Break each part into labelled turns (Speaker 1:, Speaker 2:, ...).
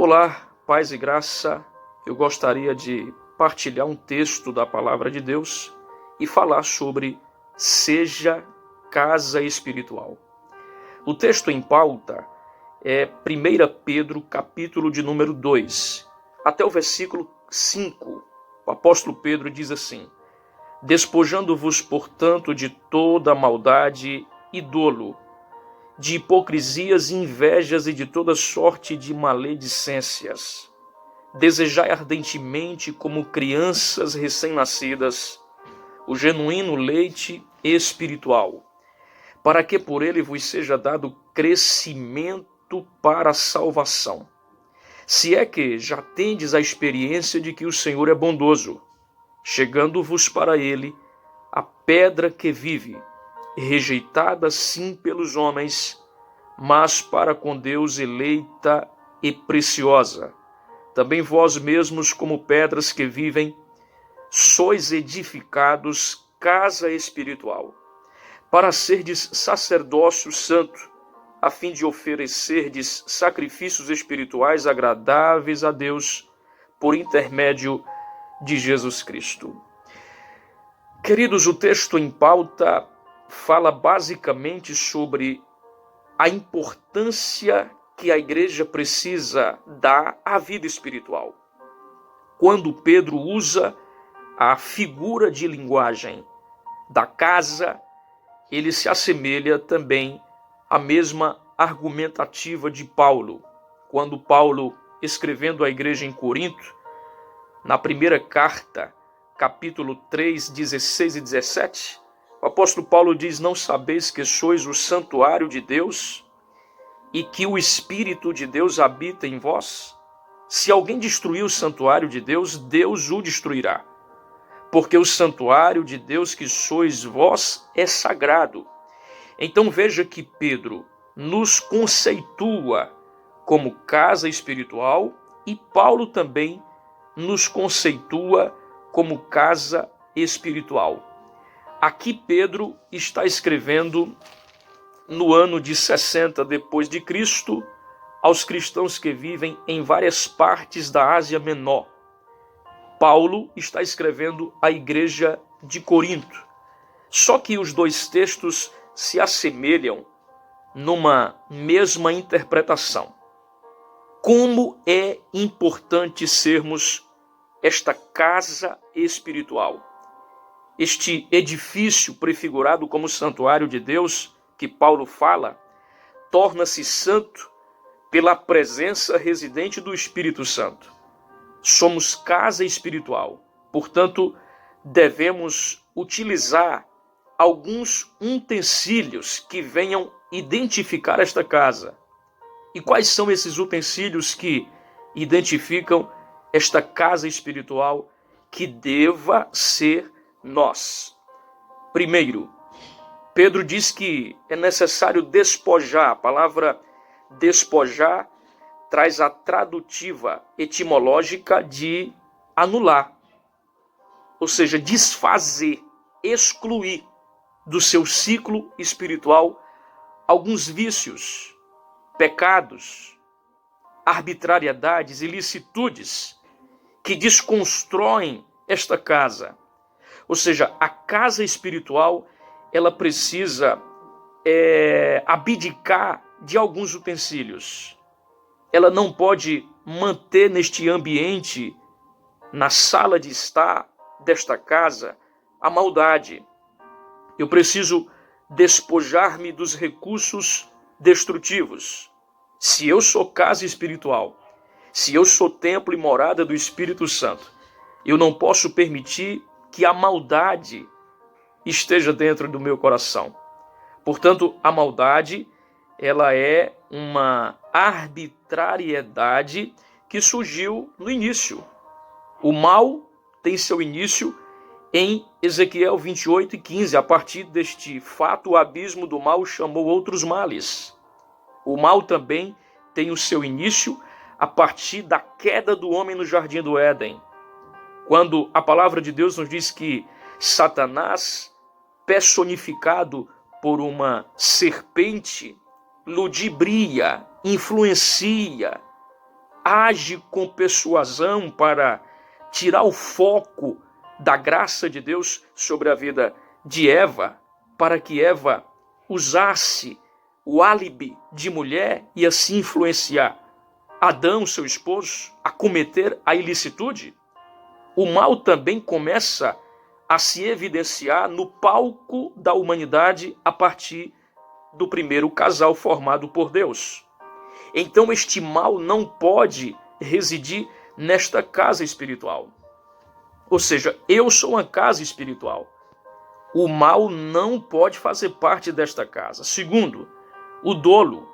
Speaker 1: Olá, paz e graça. Eu gostaria de partilhar um texto da palavra de Deus e falar sobre seja casa espiritual. O texto em pauta é 1 Pedro, capítulo de número 2, até o versículo 5. O apóstolo Pedro diz assim: despojando-vos, portanto, de toda maldade e dolo, de hipocrisias e invejas e de toda sorte de maledicências. Desejai ardentemente, como crianças recém-nascidas, o genuíno leite espiritual, para que por ele vos seja dado crescimento para a salvação. Se é que já tendes a experiência de que o Senhor é bondoso, chegando-vos para ele a pedra que vive, rejeitada sim pelos homens, mas para com Deus eleita e preciosa. Também vós mesmos, como pedras que vivem, sois edificados casa espiritual, para serdes sacerdócio santo, a fim de oferecerdes sacrifícios espirituais agradáveis a Deus, por intermédio de Jesus Cristo. Queridos, o texto em pauta fala basicamente sobre a importância que a igreja precisa dar à vida espiritual. Quando Pedro usa a figura de linguagem da casa, ele se assemelha também à mesma argumentativa de Paulo. Quando Paulo, escrevendo à igreja em Corinto, na primeira carta, capítulo 3, 16 e 17, o apóstolo Paulo diz: não sabeis que sois o santuário de Deus e que o Espírito de Deus habita em vós? Se alguém destruir o santuário de Deus, Deus o destruirá. Porque o santuário de Deus que sois vós é sagrado. Então veja que Pedro nos conceitua como casa espiritual e Paulo também nos conceitua como casa espiritual. Aqui Pedro está escrevendo no ano de 60 depois de Cristo aos cristãos que vivem em várias partes da Ásia Menor. Paulo está escrevendo à igreja de Corinto. Só que os dois textos se assemelham numa mesma interpretação. Como é importante sermos esta casa espiritual, este edifício prefigurado como santuário de Deus, que Paulo fala, torna-se santo pela presença residente do Espírito Santo. Somos casa espiritual, portanto, devemos utilizar alguns utensílios que venham identificar esta casa. E quais são esses utensílios que identificam esta casa espiritual que deva ser nós? Primeiro, Pedro diz que é necessário despojar. A palavra despojar traz a tradutiva etimológica de anular, ou seja, desfazer, excluir do seu ciclo espiritual alguns vícios, pecados, arbitrariedades, ilicitudes que desconstroem esta casa. Ou seja, a casa espiritual, ela precisa abdicar de alguns utensílios. Ela não pode manter neste ambiente, na sala de estar desta casa, a maldade. Eu preciso despojar-me dos recursos destrutivos. Se eu sou casa espiritual, se eu sou templo e morada do Espírito Santo, eu não posso permitir que a maldade esteja dentro do meu coração. Portanto, a maldade, ela é uma arbitrariedade que surgiu no início. O mal tem seu início em Ezequiel 28 e 15. A partir deste fato, o abismo do mal chamou outros males. O mal também tem o seu início a partir da queda do homem no jardim do Éden. Quando a palavra de Deus nos diz que Satanás, personificado por uma serpente, ludibria, influencia, age com persuasão para tirar o foco da graça de Deus sobre a vida de Eva, para que Eva usasse o álibi de mulher e assim influenciar Adão, seu esposo, a cometer a ilicitude, o mal também começa a se evidenciar no palco da humanidade a partir do primeiro casal formado por Deus. Então este mal não pode residir nesta casa espiritual. Ou seja, eu sou uma casa espiritual. O mal não pode fazer parte desta casa. Segundo, o dolo.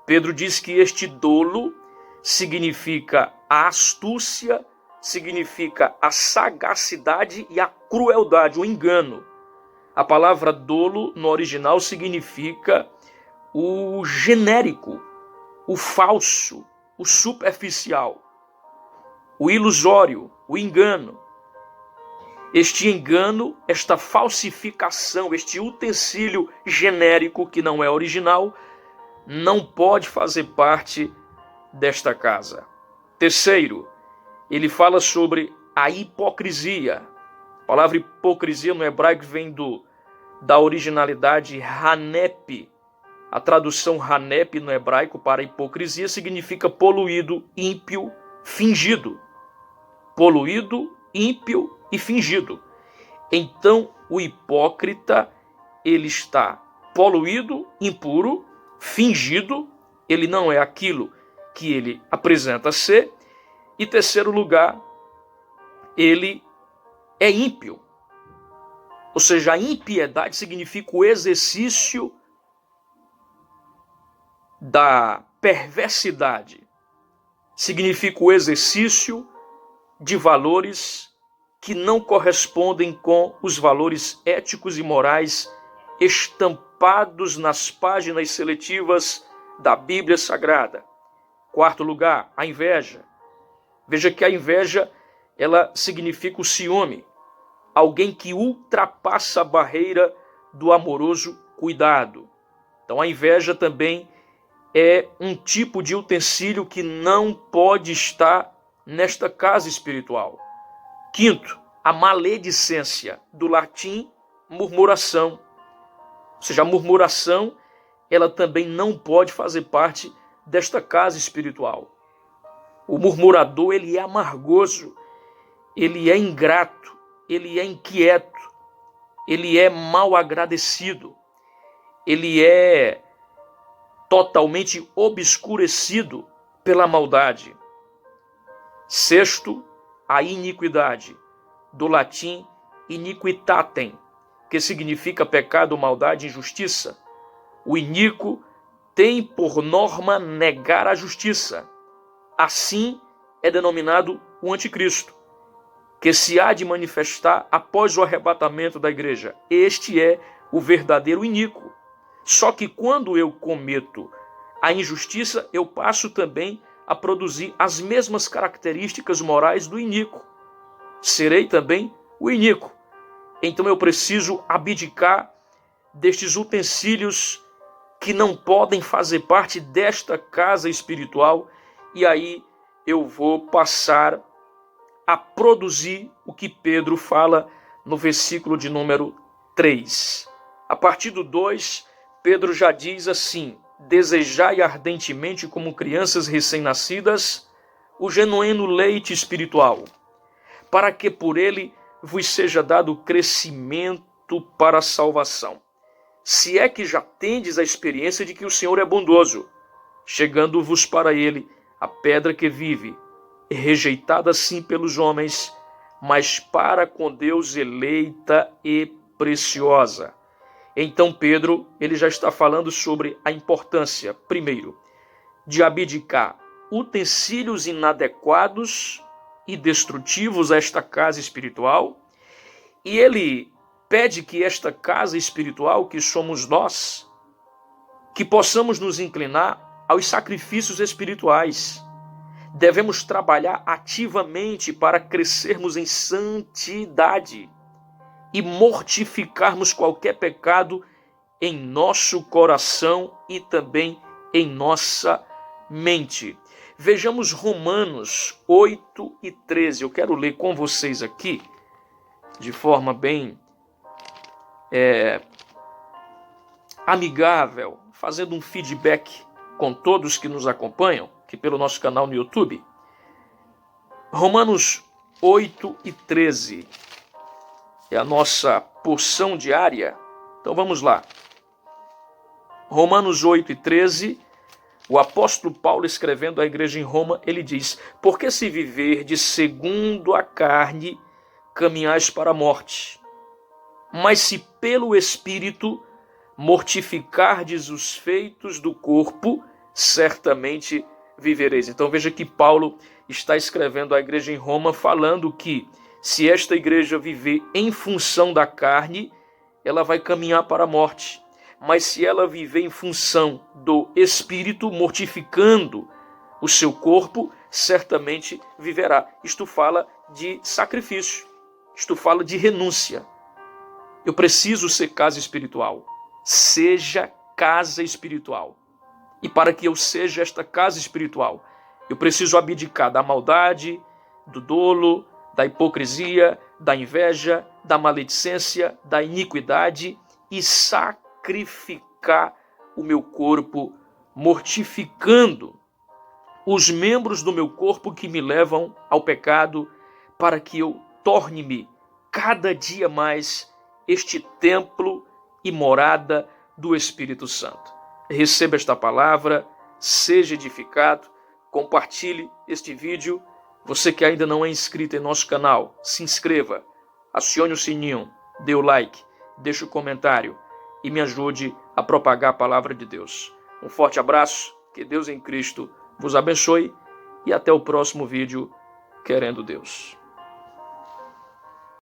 Speaker 1: Pedro diz que este dolo significa a astúcia, significa a sagacidade e a crueldade, o engano. A palavra dolo no original significa o genérico, o falso, o superficial, o ilusório, o engano. Este engano, esta falsificação, este utensílio genérico que não é original, não pode fazer parte desta casa. Terceiro, ele fala sobre a hipocrisia. A palavra hipocrisia no hebraico vem da originalidade hanep. A tradução hanep no hebraico para hipocrisia significa poluído, ímpio, fingido. Poluído, ímpio e fingido. Então, o hipócrita, ele está poluído, impuro, fingido, ele não é aquilo que ele apresenta ser. E terceiro lugar, ele é ímpio. Ou seja, a impiedade significa o exercício da perversidade. Significa o exercício de valores que não correspondem com os valores éticos e morais estampados nas páginas seletivas da Bíblia Sagrada. Quarto lugar, a inveja. Veja que a inveja, ela significa o ciúme. Alguém que ultrapassa a barreira do amoroso cuidado. Então a inveja também é um tipo de utensílio que não pode estar nesta casa espiritual. Quinto, a maledicência, do latim murmuração. Ou seja, a murmuração, ela também não pode fazer parte desta casa espiritual. O murmurador, ele é amargoso, ele é ingrato, ele é inquieto, ele é mal agradecido, ele é totalmente obscurecido pela maldade. Sexto, a iniquidade, do latim iniquitatem, que significa pecado, maldade, injustiça. O iníquo tem por norma negar a justiça. Assim é denominado o anticristo, que se há de manifestar após o arrebatamento da igreja. Este é o verdadeiro iníquo. Só que quando eu cometo a injustiça, eu passo também a produzir as mesmas características morais do iníquo. Serei também o iníquo. Então eu preciso abdicar destes utensílios que não podem fazer parte desta casa espiritual, e aí eu vou passar a produzir o que Pedro fala no versículo de número 3. A partir do 2, Pedro já diz assim: desejai ardentemente como crianças recém-nascidas o genuíno leite espiritual, para que por ele vos seja dado crescimento para a salvação. Se é que já tendes a experiência de que o Senhor é bondoso, chegando-vos para ele a pedra que vive, rejeitada sim pelos homens, mas para com Deus eleita e preciosa. Então Pedro, ele já está falando sobre a importância, primeiro, de abdicar utensílios inadequados e destrutivos a esta casa espiritual, e ele pede que esta casa espiritual, que somos nós, que possamos nos inclinar aos sacrifícios espirituais. Devemos trabalhar ativamente para crescermos em santidade e mortificarmos qualquer pecado em nosso coração e também em nossa mente. Vejamos Romanos 8 e 13. Eu quero ler com vocês aqui, de forma bem amigável, fazendo um feedback com todos que nos acompanham, aqui pelo nosso canal no YouTube. Romanos 8 e 13 é a nossa porção diária. Então vamos lá. Romanos 8 e 13, o apóstolo Paulo, escrevendo à igreja em Roma, ele diz: porque se viverdes segundo a carne, caminhais para a morte. Mas se pelo Espírito mortificardes os feitos do corpo, certamente vivereis. Então veja que Paulo está escrevendo à igreja em Roma, falando que se esta igreja viver em função da carne, ela vai caminhar para a morte. Mas se ela viver em função do Espírito, mortificando o seu corpo, certamente viverá. Isto fala de sacrifício, isto fala de renúncia. Eu preciso ser casa espiritual. Seja casa espiritual. E para que eu seja esta casa espiritual, eu preciso abdicar da maldade, do dolo, da hipocrisia, da inveja, da maledicência, da iniquidade e sacrificar o meu corpo, mortificando os membros do meu corpo que me levam ao pecado, para que eu torne-me cada dia mais este templo e morada do Espírito Santo. Receba esta palavra, seja edificado, compartilhe este vídeo. Você que ainda não é inscrito em nosso canal, se inscreva, acione o sininho, dê o like, deixe o comentário e me ajude a propagar a palavra de Deus. Um forte abraço, que Deus em Cristo vos abençoe e até o próximo vídeo, querendo Deus.